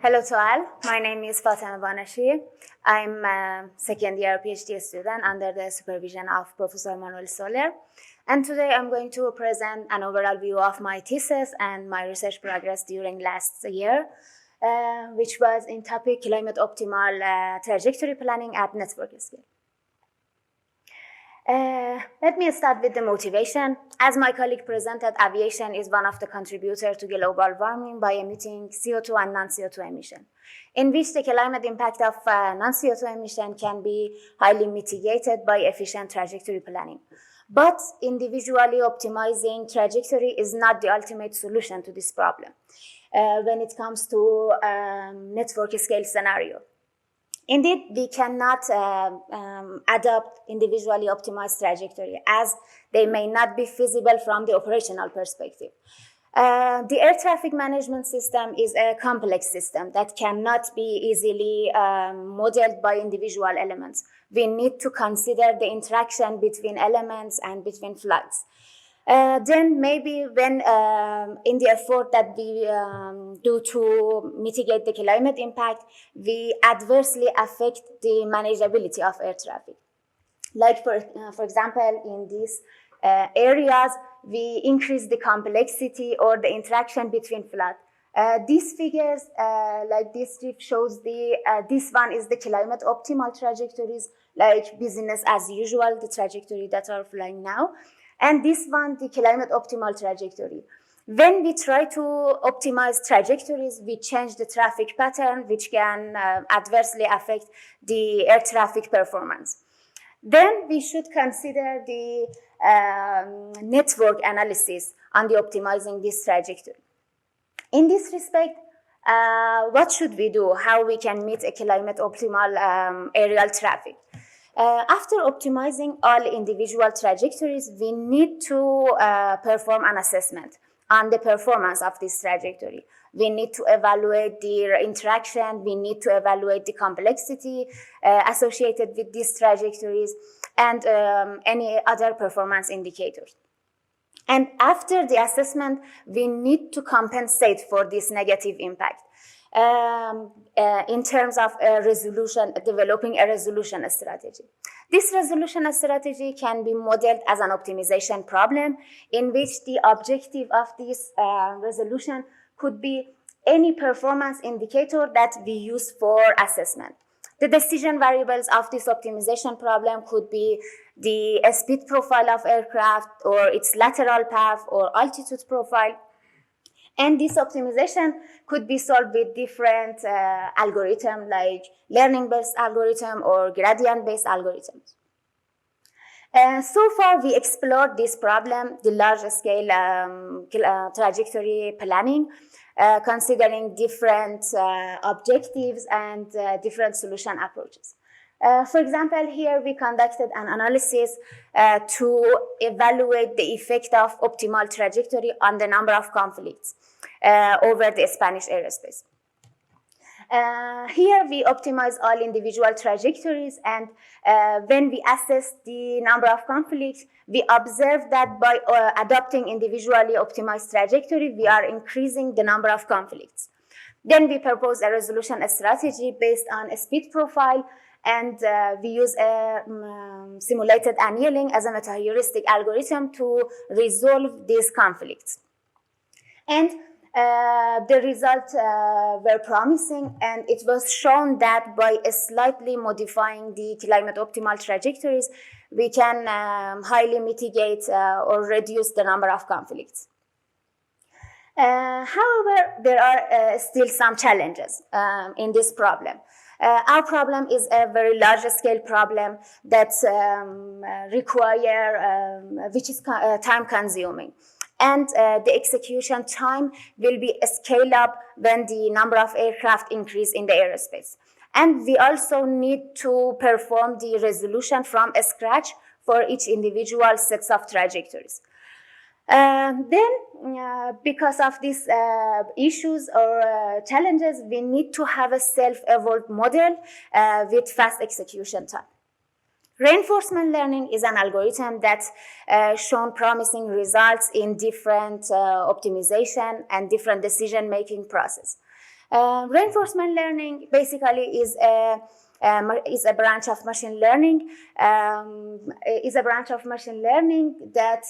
Hello to all. My name is Fateme Baneshi. I'm a second-year PhD student under the supervision of Professor Manuel Soler. And today I'm going to present an overall view of my thesis and my research progress during last year, which was in topic climate optimal trajectory planning at network scale. Let me start with the motivation. As my colleague presented, aviation is one of the contributors to global warming by emitting CO2 and non-CO2 emission, in which the climate impact of non-CO2 emission can be highly mitigated by efficient trajectory planning. But individually optimizing trajectory is not the ultimate solution to this problem when it comes to network scale scenario. Indeed, we cannot adopt individually optimized trajectory as they may not be feasible from the operational perspective. The air traffic management system is a complex system that cannot be easily modeled by individual elements. We need to consider the interaction between elements and between flights. Then maybe when in the effort that we do to mitigate the climate impact, we adversely affect the manageability of air traffic. Like for example, in these areas, we increase the complexity or the interaction between flights. These figures, like this strip shows this one is the climate optimal trajectories, like business as usual, the trajectory that are flying now. And this one, the climate optimal trajectory. When we try to optimize trajectories, we change the traffic pattern, which can adversely affect the air traffic performance. Then we should consider the network analysis on the optimizing this trajectory. In this respect, what should we do? How we can meet a climate optimal aerial traffic? After optimizing all individual trajectories, we need to perform an assessment on the performance of this trajectory. We need to evaluate the interaction, we need to evaluate the complexity associated with these trajectories and any other performance indicators. And after the assessment, we need to compensate for this negative impact. In terms of developing a resolution strategy. This resolution strategy can be modeled as an optimization problem in which the objective of this resolution could be any performance indicator that we use for assessment. The decision variables of this optimization problem could be the speed profile of aircraft or its lateral path or altitude profile. And this optimization could be solved with different algorithms like learning-based algorithm or gradient-based algorithms. So far, we explored this problem, the large-scale trajectory planning, considering different objectives and different solution approaches. For example, here we conducted an analysis to evaluate the effect of optimal trajectory on the number of conflicts over the Spanish airspace. Here we optimize all individual trajectories, and when we assess the number of conflicts, we observe that by adopting individually optimized trajectory, we are increasing the number of conflicts. Then we propose a resolution strategy based on a speed profile, and we use a simulated annealing as a meta-heuristic algorithm to resolve these conflicts. And the results were promising, and it was shown that by slightly modifying the climate optimal trajectories, we can highly mitigate or reduce the number of conflicts. However, there are still some challenges in this problem. Our problem is a very large-scale problem that which is time-consuming. And the execution time will be scaled up when the number of aircraft increase in the airspace. And we also need to perform the resolution from scratch for each individual sets of trajectories. Because of these issues or challenges, we need to have a self-evolved model with fast execution time. Reinforcement learning is an algorithm that's shown promising results in different optimization and different decision-making process. Reinforcement learning basically is a branch of machine learning. Is a branch of machine learning that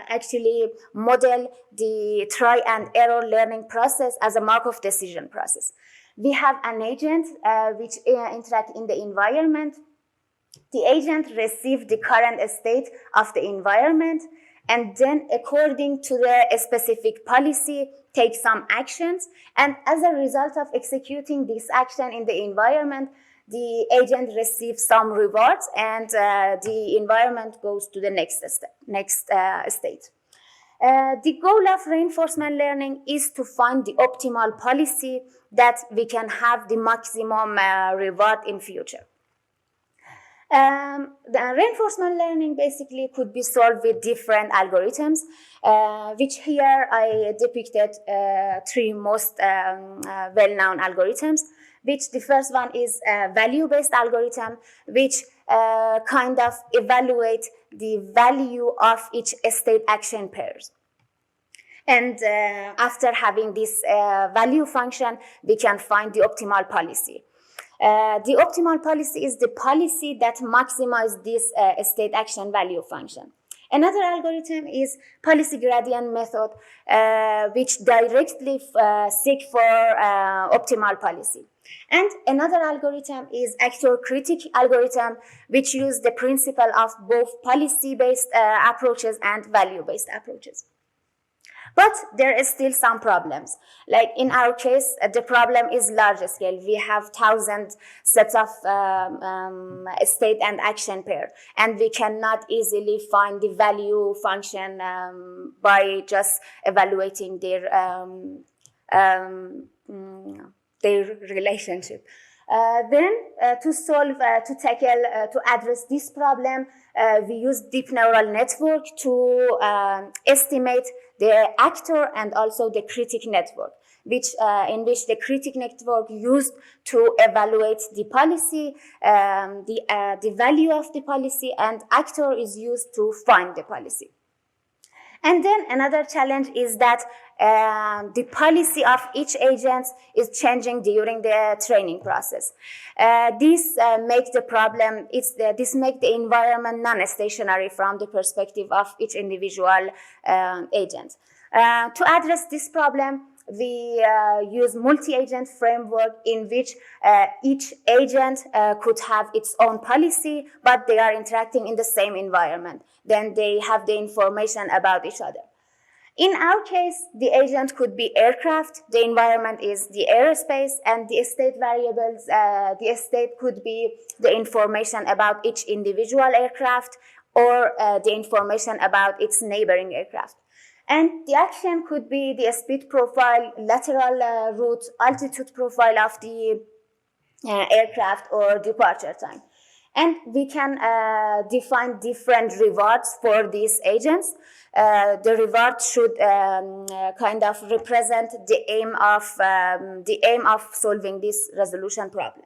actually model the try and error learning process as a Markov decision process. We have an agent which interact in the environment. The agent receives the current state of the environment, and then according to the specific policy, take some actions. And as a result of executing this action in the environment, the agent receives some rewards, and the environment goes to the next state. The goal of reinforcement learning is to find the optimal policy that we can have the maximum reward in future. The reinforcement learning basically could be solved with different algorithms, which here I depicted three most well-known algorithms, which the first one is a value-based algorithm, which kind of evaluate the value of each state action pairs. And after having this value function, we can find the optimal policy. The optimal policy is the policy that maximizes this state action value function. Another algorithm is policy gradient method, which directly seek for optimal policy. And another algorithm is actor critic algorithm, which use the principle of both policy-based approaches and value-based approaches. But there is still some problems. Like in our case, the problem is large scale. We have 1,000 sets of state and action pair, and we cannot easily find the value function by just evaluating their relationship. To address this problem, we use deep neural network to estimate the actor and also the critic network, in which the critic network used to evaluate the policy, the value of the policy, and actor is used to find the policy. And then another challenge is that the policy of each agent is changing during the training process. This makes the environment non-stationary from the perspective of each individual agent. To address this problem, we use multi-agent framework in which each agent could have its own policy, but they are interacting in the same environment. Then they have the information about each other. In our case, the agent could be aircraft, the environment is the airspace, and the state variables, the state could be the information about each individual aircraft or the information about its neighboring aircraft. And the action could be the speed profile, lateral route, altitude profile of the aircraft or departure time. And we can define different rewards for these agents. The reward should kind of represent the aim of solving this resolution problem.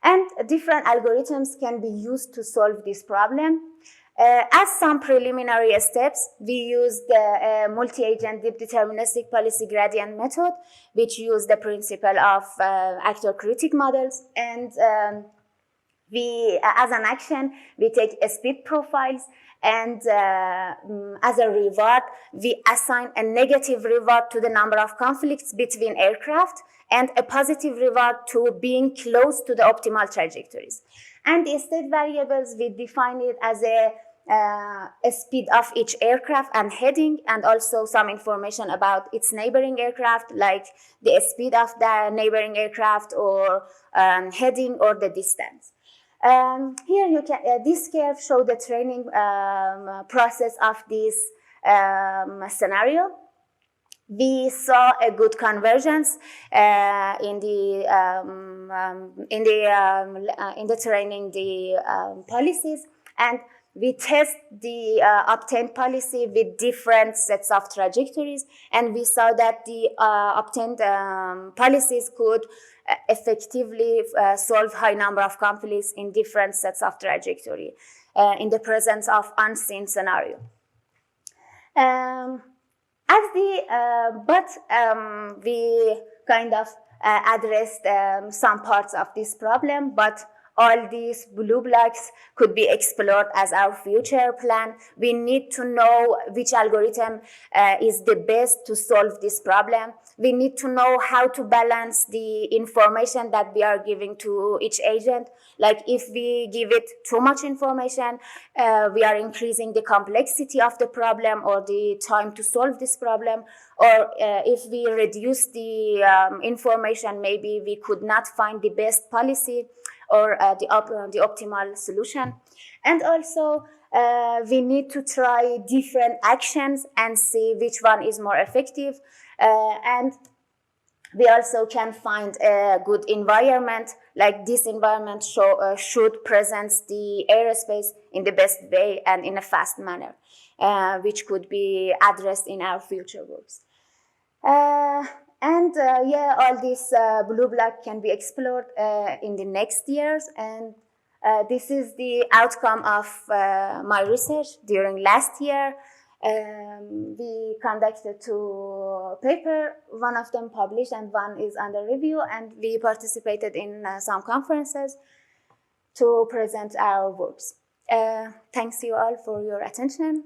And different algorithms can be used to solve this problem. As some preliminary steps, we use the multi-agent deep deterministic policy gradient method, which use the principle of actor-critic models. And as an action, we take speed profiles, and as a reward, we assign a negative reward to the number of conflicts between aircraft and a positive reward to being close to the optimal trajectories. And the state variables, we define it as a speed of each aircraft and heading, and also some information about its neighboring aircraft, like the speed of the neighboring aircraft or heading or the distance. Here you can, this curve shows the training process of this scenario. We saw a good convergence in the training policies, and we test the obtained policy with different sets of trajectories, and we saw that the obtained policies could effectively solve high number of conflicts in different sets of trajectory in the presence of unseen scenario. We kind of addressed some parts of this problem, but all these blue blocks could be explored as our future plan. We need to know which algorithm is the best to solve this problem. We need to know how to balance the information that we are giving to each agent. Like if we give it too much information, we are increasing the complexity of the problem or the time to solve this problem. Or if we reduce the information, maybe we could not find the best policy or the optimal solution. And also, we need to try different actions and see which one is more effective. And we also can find a good environment, like this environment should present the aerospace in the best way and in a fast manner, which could be addressed in our future works. All this blue block can be explored in the next years. And this is the outcome of my research during last year. We conducted 2 papers, one of them published and one is under review, and we participated in some conferences to present our works. Thanks you all for your attention.